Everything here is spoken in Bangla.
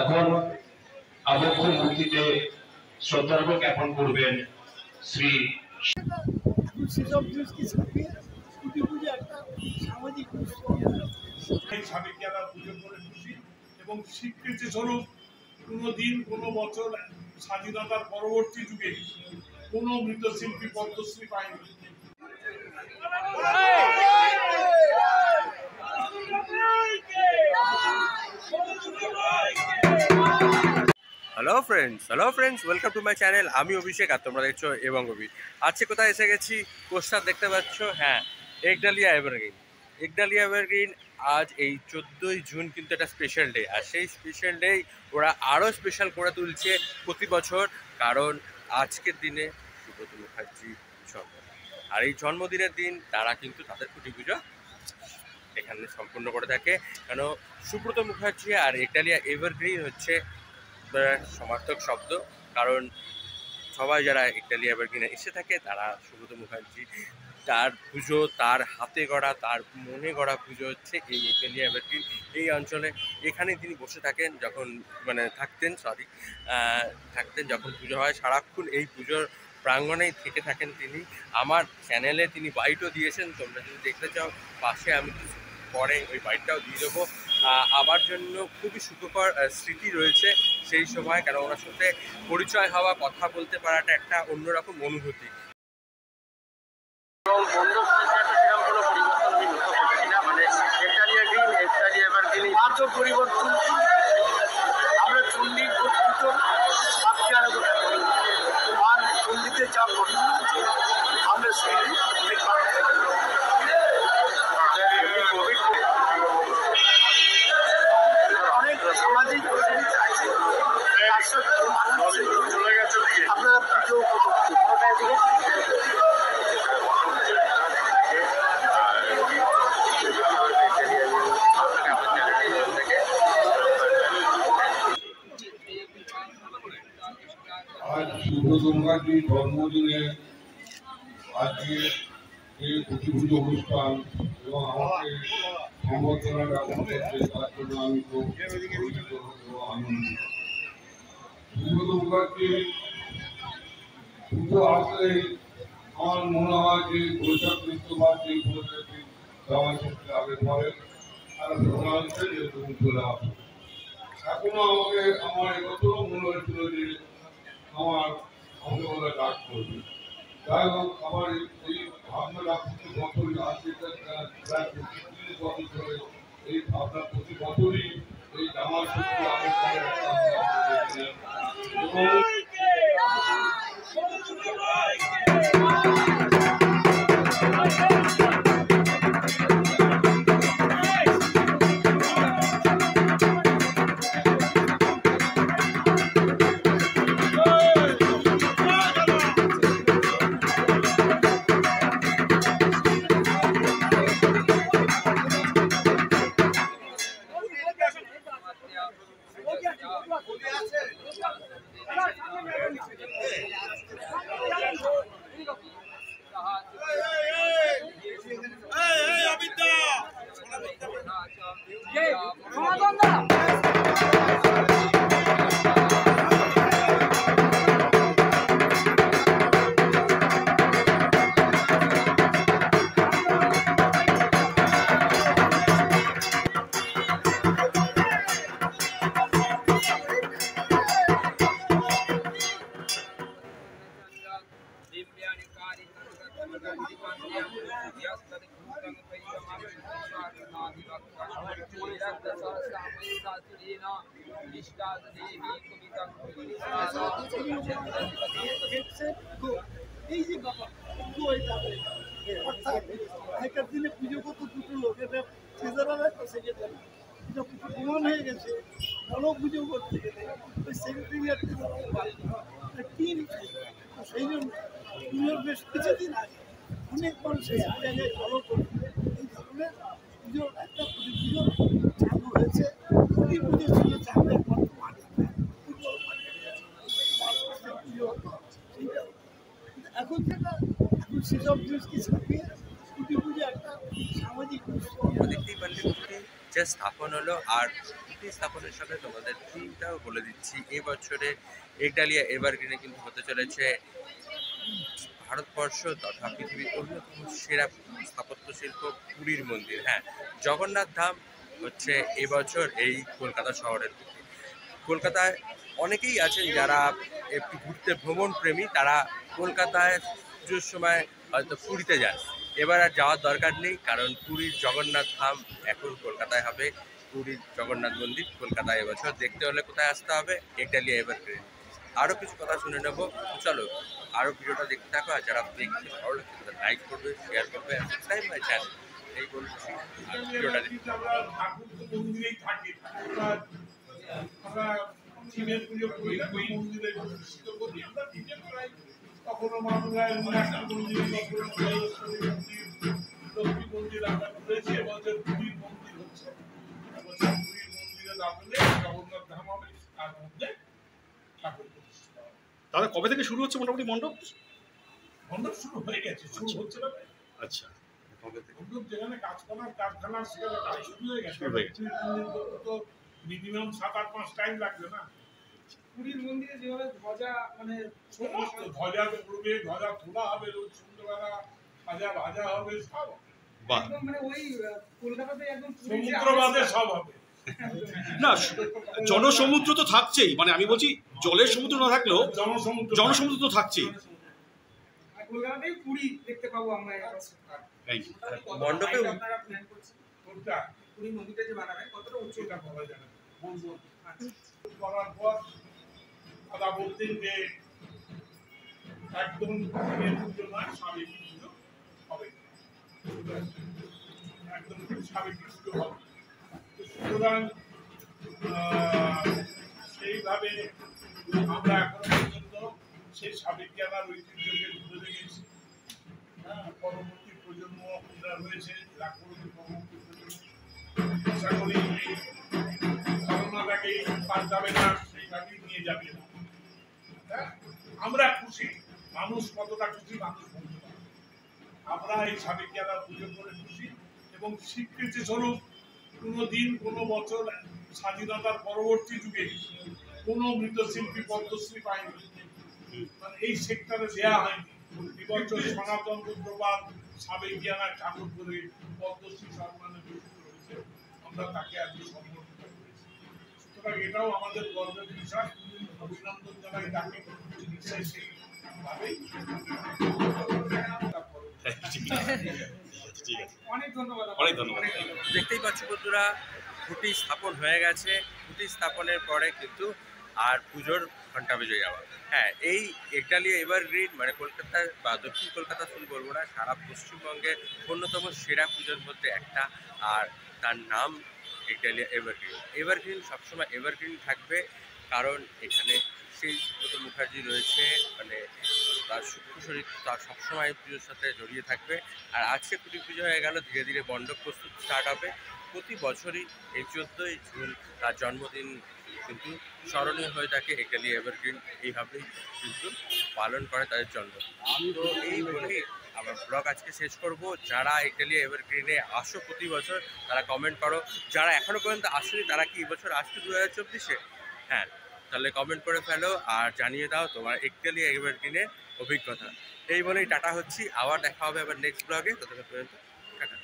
এখন আবক্ষ মূর্তিতে শ্রদ্ধার্ঘ্য জ্ঞাপন করবেন শ্রী সেসব জিনিসকে ছাপিয়ে ছুটি পুজো একটা সামাজিক স্বামীকে আমরা পুজো করে খুশি এবং স্বীকৃতি স্বরূপ কোনো দিন কোনো বছর স্বাধীনতার পরবর্তী যুগে কোনো মৃৎশিল্পী পদ্মশ্রী পায়নি। Hello friends, welcome to my channel. আমি অভিষেক আর তোমরা দেখছো এবং অভি। আজকে কোথায় এসে গেছি, পোস্টার দেখতে পাচ্ছ, হ্যাঁ, একডালিয়া এভারগ্রিন। আজ এই 14ই জুন কিন্তু একটা স্পেশাল ডে, আর সেই স্পেশাল ডে ওরা আরও স্পেশাল করে তুলছে প্রতি বছর, কারণ আজকের দিনে সুব্রত মুখার্জি জন্মদিন। আর এই জন্মদিনের দিন তারা কিন্তু তাদের খুঁটি পুজো এখানে সম্পূর্ণ করে থাকে। কেন সুব্রত মুখার্জি আর একডালিয়া এভারগ্রিন হচ্ছে সমার্থক শব্দ, কারণ সবাই যারা একডালিয়া এভারগ্রিনে এসে থাকে তারা সুব্রত মুখার্জি, তার পুজো, তার হাতে গড়া, তার মনে গড়া পুজো হচ্ছে এই একডালিয়া এভারগ্রিন এই অঞ্চলে। এখানে তিনি বসে থাকেন যখন থাকতেন যখন পুজো হয়, সারাক্ষণ এই পুজোর প্রাঙ্গণেই থেকে থাকেন তিনি। আমার চ্যানেলে তিনি বাইটও দিয়েছেন, তোমরা যদি দেখতে চাও পাশে আমি কিছু পরে ওই বাইটটাও দিয়ে দেবো। আমার জন্য খুবই সুখকর স্মৃতি রয়েছে সেই সময়, কারণ ওনার সাথে পরিচয় হওয়া, কথা বলতে পারাটা একটা অন্যরকম অনুভূতি। পরিবর্তন আমরা চণ্ডীর চণ্ডীতে চাপ আমরা অনেক সামাজিক আপনারা পুজো আজ সুব্রত মুখার্জির জন্মদিনে আজকে এই খুঁটি পুজো অনুষ্ঠান এবং আমাকে সংবর্ধনা জ্ঞাপন করছে, তার জন্য আমি খুব গর্বিত এবং আনন্দিত। সুব্রত মুখার্জির পুজো আসলে আমার মনে হয় যে বৈশাখ বৃহস্পতিবার যে উপলক্ষে জামাই ষষ্ঠী আগে পরে আর প্রধানকে যেহেতু চলে আসে, এখনো আমাকে আমার এবছরও মনে হয়েছিল যে আমার বলে ডাক করবে। যাই হোক, আমার এই ভাবনাটা প্রতি বছরই আজকে প্রায় 25-30 বছর ধরে এই ভাবনা প্রতি বছরই এই জামাই ষষ্ঠী আগে পরে এই যে বাবা অর্থাৎ আগেকার দিনে পুজো করতো দুটো লোক, এটা সেজারার একটা সেক্রেটারি, এটা প্রমাণ হয়ে গেছে। ভালো পুজো করতে গেলে ওই সেক্রেটারিয়াটকে টিম, সেই জন্য পুজোর বেশ কিছুদিন আগে অনেক মানুষ এই জায়গায় ফলো করবে। এই ধরনের পুজো একটা পুজো চালু হয়েছে, খুবই পুজো ছিল চালু, এখন এখন সেটা এখন সেসব জিনিসকে ছাপিয়ে ছুটি পুজো একটা সামাজিক দেখতেই পারলে জাস্ট স্থাপন হলো। আর খুঁটি স্থাপনের সাথে তোমাদের থিমটাও বলে দিচ্ছি, এবছরে একডালিয়া এভারগ্রিনে কিন্তু হতে চলেছে ভারতবর্ষ তথা পৃথিবীর অন্যতম সেরা স্থাপত্য শিল্প পুরীর মন্দির। হ্যাঁ, জগন্নাথ ধাম হচ্ছে এবছর এই কলকাতা শহরের দিকে। কলকাতায় অনেকেই আছেন যারা একটু ঘুরতে ভ্রমণ প্রেমী, তারা কলকাতায় পুজোর সময় হয়তো পুরীতে যান। এবার আর যাওয়ার দরকার নেই, কারণ পুরীর জগন্নাথ ধাম এখন কলকাতায় হবে। পুরীর জগন্নাথ মন্দির কলকাতায় এবছর দেখতে হলে কোথায় আসতে হবে? একডালিয়া এভারগ্রিন। আরও কিছু কথা শুনে নেবো, চলো আরও ভিডিওটা দেখতে থাকো। আর যারা দেখতে ভালো লাগছে তারা লাইক করবে, শেয়ার করবে, সাবস্ক্রাইব মাই চ্যানেল। এই বলছি আর ভিডিওটা দেখতে আমরা ঠাকুর তো মন্দিরেই থাকি, আমরা শিবের পুজো করি না, ওই মন্দিরে প্রতিষ্ঠিত করি, আমরা পুজো করাই। কখনো মামলায় মীনাক্ষী মন্দির, কখনো জলেশ্বরী মন্দির, লক্ষ্মী মন্দির আমরা করেছি। এবছর পুরীর মন্দির হচ্ছে, এবছর পুরীর মন্দিরে দাঁড়ালে জগন্নাথ ধাম হবে, তার মধ্যে ঠাকুর প্রতিষ্ঠিত হবে। তাহলে কবে থেকে শুরু হচ্ছে মোটামুটি মণ্ডপ? মণ্ডপ শুরু হয়ে গেছে, শুরু হচ্ছে না? আচ্ছা, মণ্ডপ যেখানে কাজ করার কারখানা সেখানে কাজ শুরু হয়ে গেছে। শুরু হয়ে গেছে। তো মিনিমাম 7-8 মাস টাইম লাগবে না? পুরীর মন্দিরে যেভাবে ধ্বজা মানে সমস্ত ধ্বজা উড়বে, ধ্বজা তোলা হবে, রোজ সন্ধ্যেবেলা ভাজা ভাজা হবে, সব বাহ। একদম মানে ওই কলকাতাতে একদম সমুদ্র বাদে সব হবে। না, জনসমুদ্র তো থাকছেই, মানে আমি বলছি জলের সমুদ্র না থাকলেও জনসমুদ্র তো থাকছেই। কলকাতাতেই পুরী দেখতে পাবো আমরা থ্যাংক ইউ। মণ্ডপে আপনারা প্ল্যান করছেন কোনটা পুরী মন্দিরটা যে বানাবেন কতটা উচ্চ সেটা বলা যাবে না। বলবো করার পর দাদা বলতেন যে একদম দিনের পুজো নয়, সাবেকি পুজো হবে, একদম সাবেকি পুজো হবে। তো সুতরাং সেইভাবে আমরা এখনো পর্যন্ত সেই সাবেকিয়ানার ঐতিহ্যকে ধরে রেখেছি। হ্যাঁ, পরবর্তী প্রজন্ম যারা রয়েছে, পরবর্তী প্রজন্ম আশা করি এই ধারণাটাকে পাল্টাবে না, সেইভাবেই নিয়ে যাবে না। হ্যাঁ, আমরা খুশি, মানুষ কতটা খুশি মানুষ বলতে পারে। আমরা এই সাবেকিয়ানা পুজো করে খুশি এবং স্বীকৃতি স্বরূপ কোনোদিন কোনো বছর স্বাধীনতার পরবর্তী যুগে কোনো মৃৎশিল্পী পদ্মশ্রী পায়নি, মানে এই সেক্টরে দেওয়া হয়নি। এবছর সনাতন রুদ্রপাল সাবেকিয়ানা ঠাকুর করে পদ্মশ্রী সম্মানে ভূষিত হয়েছে, আমরা তাকে আজকে সম্মানিত করেছি। সুতরাং এটাও আমাদের গর্বের বিষয়, অভিনন্দন জানাই তাকে। সেইভাবেই অনেক ধন্যবাদ। অনেক ধন্যবাদ। দেখতেই পাচ্ছ বন্ধুরা, খুঁটি স্থাপন হয়ে গেছে। খুঁটি স্থাপনের পরে কিন্তু আর পুজোর ঘন্টা বেজে যাওয়া। হ্যাঁ, এই একডালিয়া এভারগ্রিন মানে কলকাতার বা দক্ষিণ কলকাতা শুধু বলবো না, সারা পশ্চিমবঙ্গের অন্যতম সেরা পুজোর মধ্যে একটা। আর তার নাম একডালিয়া এভারগ্রিন। এভারগ্রিন সবসময় এভারগ্রিন থাকবে, কারণ এখানে সেই গৌতম মুখার্জি রয়েছে, মানে তার সূক্ষ্ম শরীর তার সবসময় পুজোর সাথে জড়িয়ে থাকবে। আর আজকে খুঁটি পুজো হয়ে গেল, ধীরে ধীরে মণ্ডপ প্রস্তুত স্টার্ট হবে। প্রতি বছরই এই 14ই জুন তার জন্মদিন কিন্তু স্মরণীয় হয়ে থাকে। একডালিয়া এভারগ্রিন এইভাবেই কিন্তু পালন করে তাদের জন্মদিন। তো এই বলেই আমার ব্লগ আজকে শেষ করব। যারা একডালিয়া এভারগ্রিনে আসো প্রতি বছর তারা কমেন্ট করো, যারা এখনও পর্যন্ত আসেনি তারা কি এবছর আসছে 2024-এ? হ্যাঁ, তাহলে কমেন্ট করে ফেলো আর জানিয়ে দাও তোমার একডালিয়া এভারগ্রিনের অভিজ্ঞতা। এই বলেই টাটা হচ্ছি, আবার দেখা হবে আবার নেক্সট ব্লগে। ততক্ষণ পর্যন্ত টাটা।